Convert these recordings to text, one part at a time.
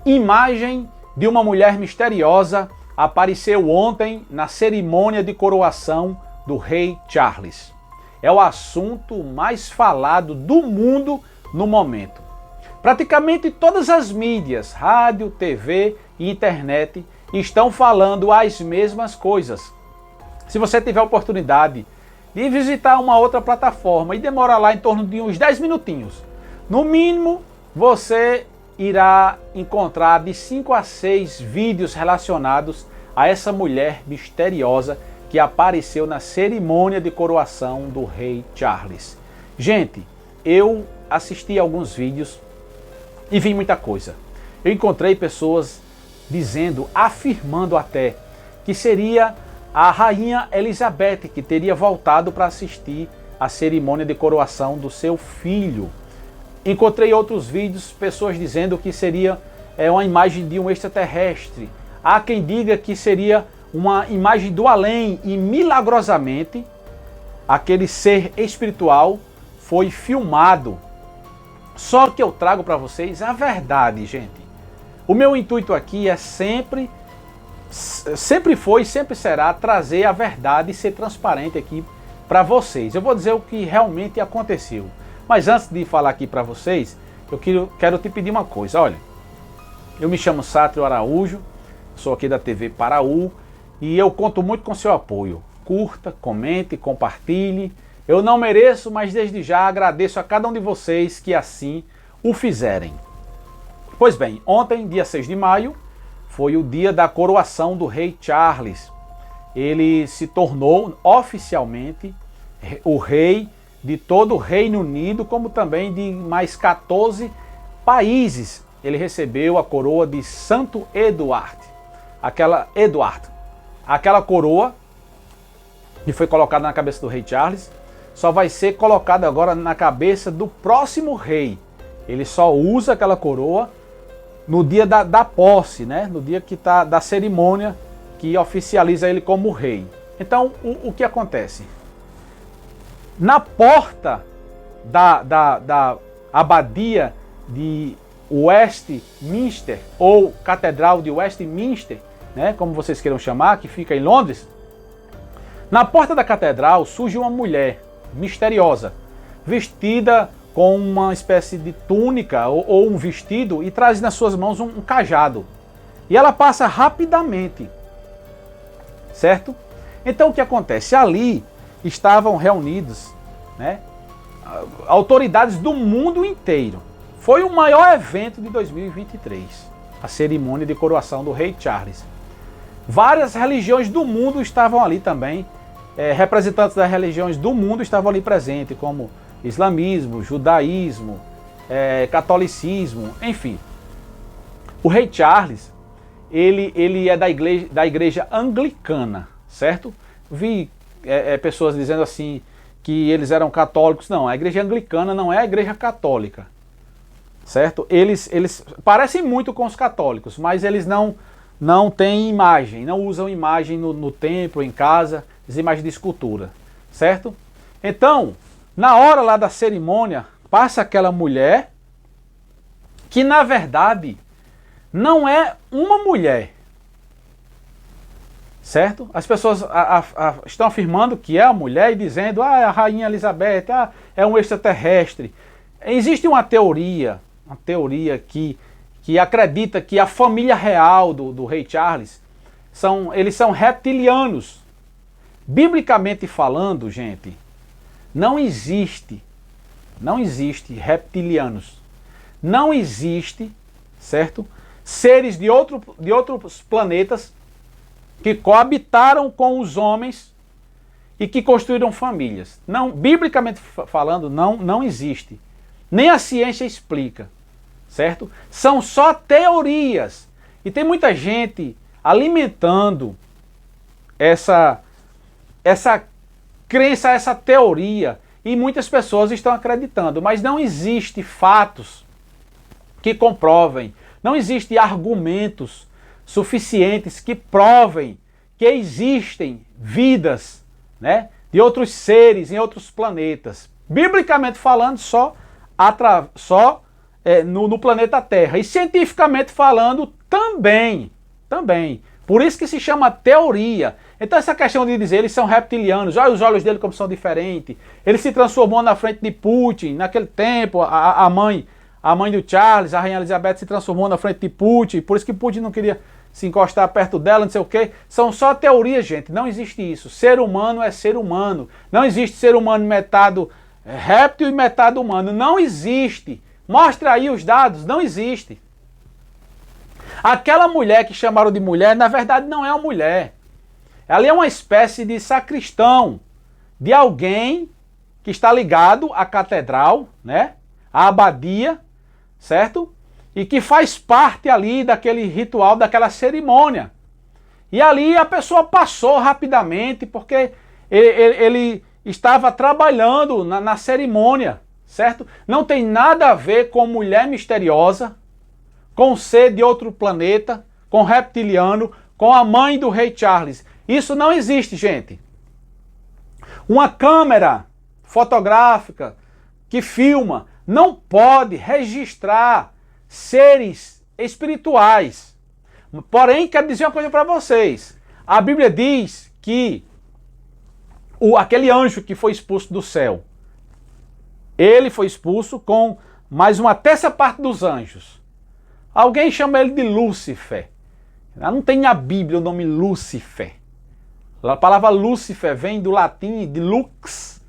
Imagem de uma mulher misteriosa apareceu ontem na cerimônia de coroação do rei Charles. É o assunto mais falado do mundo no momento. Praticamente todas as mídias, rádio, TV e internet estão falando as mesmas coisas. Se você tiver a oportunidade de visitar uma outra plataforma e demora lá em torno de uns 10 minutinhos, no mínimo você irá encontrar de 5 a 6 vídeos relacionados a essa mulher misteriosa que apareceu na cerimônia de coroação do rei Charles. Gente, eu assisti alguns vídeos e vi muita coisa. Eu encontrei pessoas dizendo, afirmando até, que seria a rainha Elizabeth que teria voltado para assistir a cerimônia de coroação do seu filho. Encontrei outros vídeos, pessoas dizendo que seria uma imagem de um extraterrestre. Há quem diga que seria uma imagem do além e milagrosamente aquele ser espiritual foi filmado. Só que eu trago para vocês a verdade, gente. O meu intuito aqui é sempre foi e sempre será trazer a verdade e ser transparente aqui para vocês. Eu vou dizer o que realmente aconteceu. Mas antes de falar aqui para vocês, eu quero te pedir uma coisa. Olha, eu me chamo Sátrio Araújo, sou aqui da TV Paraú e eu conto muito com seu apoio. Curta, comente, compartilhe. Eu não mereço, mas desde já agradeço a cada um de vocês que assim o fizerem. Pois bem, ontem, dia 6 de maio, foi o dia da coroação do rei Charles. Ele se tornou oficialmente o rei de todo o Reino Unido, como também de mais 14 países. Ele recebeu a coroa de Santo Eduardo. Aquela coroa que foi colocada na cabeça do rei Charles, só vai ser colocada agora na cabeça do próximo rei. Ele só usa aquela coroa no dia da posse, né? No dia que tá da cerimônia que oficializa ele como rei. Então, o que acontece? Na porta da abadia de Westminster, ou Catedral de Westminster, né, como vocês queiram chamar, que fica em Londres, na porta da catedral surge uma mulher misteriosa, vestida com uma espécie de túnica ou um vestido e traz nas suas mãos um cajado. E ela passa rapidamente, certo? Então o que acontece? Ali estavam reunidos, né, autoridades do mundo inteiro. Foi o maior evento de 2023, a cerimônia de coroação do rei Charles. Várias religiões do mundo estavam ali também, representantes das religiões do mundo estavam ali presentes, como islamismo, judaísmo, catolicismo, enfim. O rei Charles, ele é da igreja anglicana, certo? Vi pessoas dizendo assim que eles eram católicos. Não, a igreja anglicana não é a igreja católica, certo? Eles parecem muito com os católicos, mas eles não têm imagem, não usam imagem no templo, em casa, as imagens de escultura, certo? Então, na hora lá da cerimônia, passa aquela mulher que na verdade não é uma mulher, certo? As pessoas estão afirmando que é a mulher e dizendo, é a rainha Elizabeth, é um extraterrestre. Existe uma teoria que acredita que a família real do rei Charles eles são reptilianos. Biblicamente falando, gente, não existe reptilianos. Não existe, certo? Seres de outros planetas que coabitaram com os homens e que construíram famílias. Não, biblicamente falando, não existe. Nem a ciência explica, certo? São só teorias. E tem muita gente alimentando essa crença, essa teoria, e muitas pessoas estão acreditando, mas não existe fatos que comprovem, não existem argumentos suficientes que provem que existem vidas, né, de outros seres em outros planetas. Biblicamente falando, só no planeta Terra. E cientificamente falando, também. Por isso que se chama teoria. Então essa questão de dizer eles são reptilianos, olha os olhos dele como são diferentes, ele se transformou na frente de Putin, naquele tempo, a mãe do Charles, a rainha Elizabeth se transformou na frente de Putin, por isso que Putin não queria se encostar perto dela, não sei o quê. São só teorias, gente, não existe isso. Ser humano é ser humano. Não existe ser humano metade réptil e metade humano. Não existe. Mostra aí os dados, não existe. Aquela mulher que chamaram de mulher, na verdade não é uma mulher. Ela é uma espécie de sacristão, de alguém que está ligado à catedral, né? À abadia, certo? E que faz parte ali daquele ritual, daquela cerimônia. E ali a pessoa passou rapidamente, porque ele estava trabalhando na cerimônia, certo? Não tem nada a ver com mulher misteriosa, com ser de outro planeta, com reptiliano, com a mãe do rei Charles. Isso não existe, gente. Uma câmera fotográfica que filma não pode registrar seres espirituais. Porém, quero dizer uma coisa para vocês. A Bíblia diz que aquele anjo que foi expulso do céu, ele foi expulso com mais uma terça parte dos anjos. Alguém chama ele de Lúcifer. Não tem na Bíblia o nome Lúcifer. A palavra Lúcifer vem do latim de lux,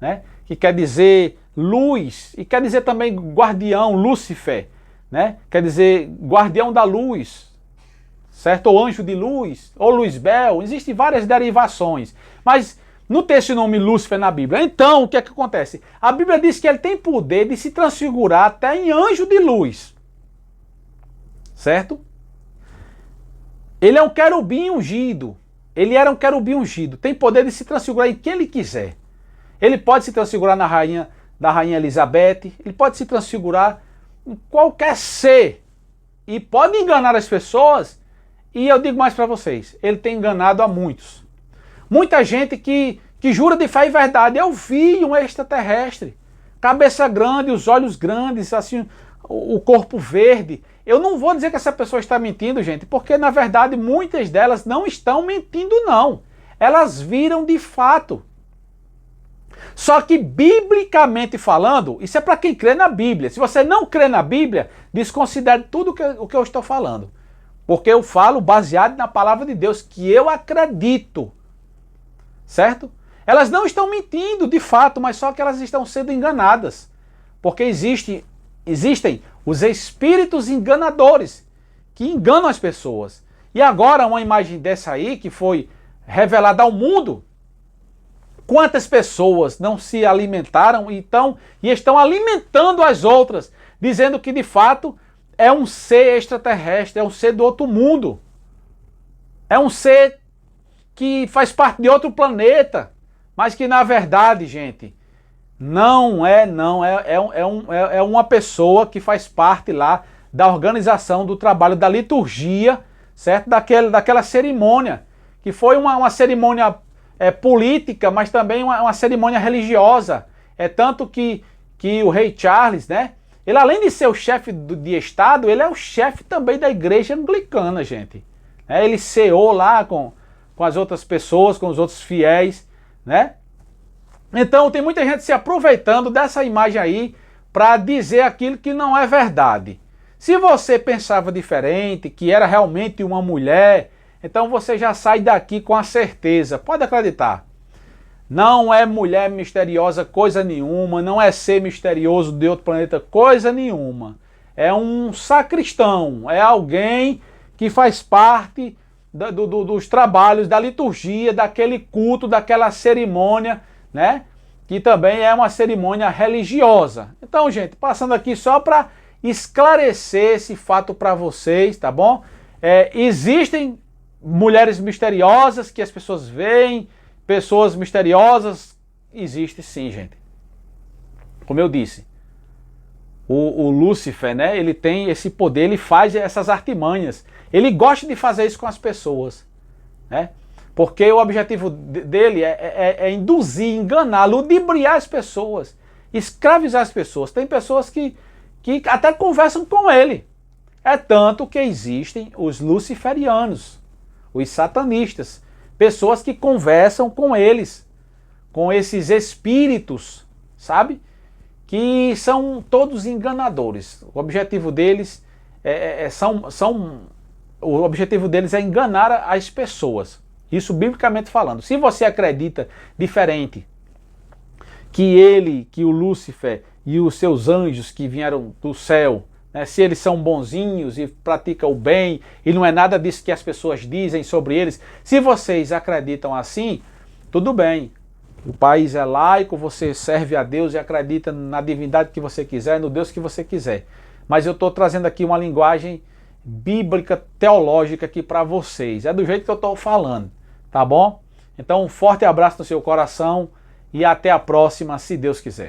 né? Que quer dizer luz, e quer dizer também guardião, Lúcifer, né? Quer dizer guardião da luz, certo? Ou anjo de luz, ou Luzbel, existem várias derivações, mas não tem esse nome Lúcifer na Bíblia. Então, o que é que acontece? A Bíblia diz que ele tem poder de se transfigurar até em anjo de luz, certo? Ele é um querubim ungido, ele era um querubim ungido, tem poder de se transfigurar em quem ele quiser. Ele pode se transfigurar da rainha Elizabeth, ele pode se transfigurar em qualquer ser e pode enganar as pessoas. E eu digo mais para vocês, ele tem enganado a muitos. Muita gente que jura de fé e verdade. Eu vi um extraterrestre, cabeça grande, os olhos grandes, assim, o corpo verde. Eu não vou dizer que essa pessoa está mentindo, gente, porque na verdade muitas delas não estão mentindo, não. Elas viram de fato. Só que biblicamente falando, isso é para quem crê na Bíblia. Se você não crê na Bíblia, desconsidere tudo o que eu estou falando. Porque eu falo baseado na palavra de Deus, que eu acredito. Certo? Elas não estão mentindo de fato, mas só que elas estão sendo enganadas. Porque existem os espíritos enganadores, que enganam as pessoas. E agora uma imagem dessa aí, que foi revelada ao mundo, quantas pessoas não se alimentaram e estão alimentando as outras, dizendo que de fato é um ser extraterrestre, é um ser do outro mundo. É um ser que faz parte de outro planeta, mas que na verdade, gente, é uma pessoa que faz parte lá da organização do trabalho da liturgia, certo? Daquela cerimônia, que foi uma cerimônia política, mas também uma cerimônia religiosa. É tanto que o rei Charles, né? Ele, além de ser o chefe de Estado, ele é o chefe também da igreja anglicana, gente. Ele ceou lá com as outras pessoas, com os outros fiéis, né? Então tem muita gente se aproveitando dessa imagem aí para dizer aquilo que não é verdade. Se você pensava diferente, que era realmente uma mulher, então você já sai daqui com a certeza, pode acreditar. Não é mulher misteriosa coisa nenhuma, não é ser misterioso de outro planeta coisa nenhuma. É um sacristão, é alguém que faz parte dos trabalhos da liturgia, daquele culto, daquela cerimônia, né? Que também é uma cerimônia religiosa. Então, gente, passando aqui só para esclarecer esse fato para vocês, tá bom? Existem mulheres misteriosas que as pessoas veem, pessoas misteriosas, existe sim, gente. Como eu disse, o Lúcifer, né? Ele tem esse poder, ele faz essas artimanhas. Ele gosta de fazer isso com as pessoas, né? Porque o objetivo dele é induzir, enganar, ludibriar as pessoas, escravizar as pessoas. Tem pessoas que que até conversam com ele. É tanto que existem os luciferianos, os satanistas, pessoas que conversam com eles, com esses espíritos, sabe? Que são todos enganadores. O objetivo deles o objetivo deles é enganar as pessoas. Isso biblicamente falando. Se você acredita diferente que o Lúcifer e os seus anjos que vieram do céu, né, se eles são bonzinhos e praticam o bem, e não é nada disso que as pessoas dizem sobre eles, se vocês acreditam assim, tudo bem. O país é laico, você serve a Deus e acredita na divindade que você quiser, no Deus que você quiser. Mas eu estou trazendo aqui uma linguagem bíblica, teológica aqui para vocês. É do jeito que eu estou falando, tá bom? Então um forte abraço no seu coração e até a próxima, se Deus quiser.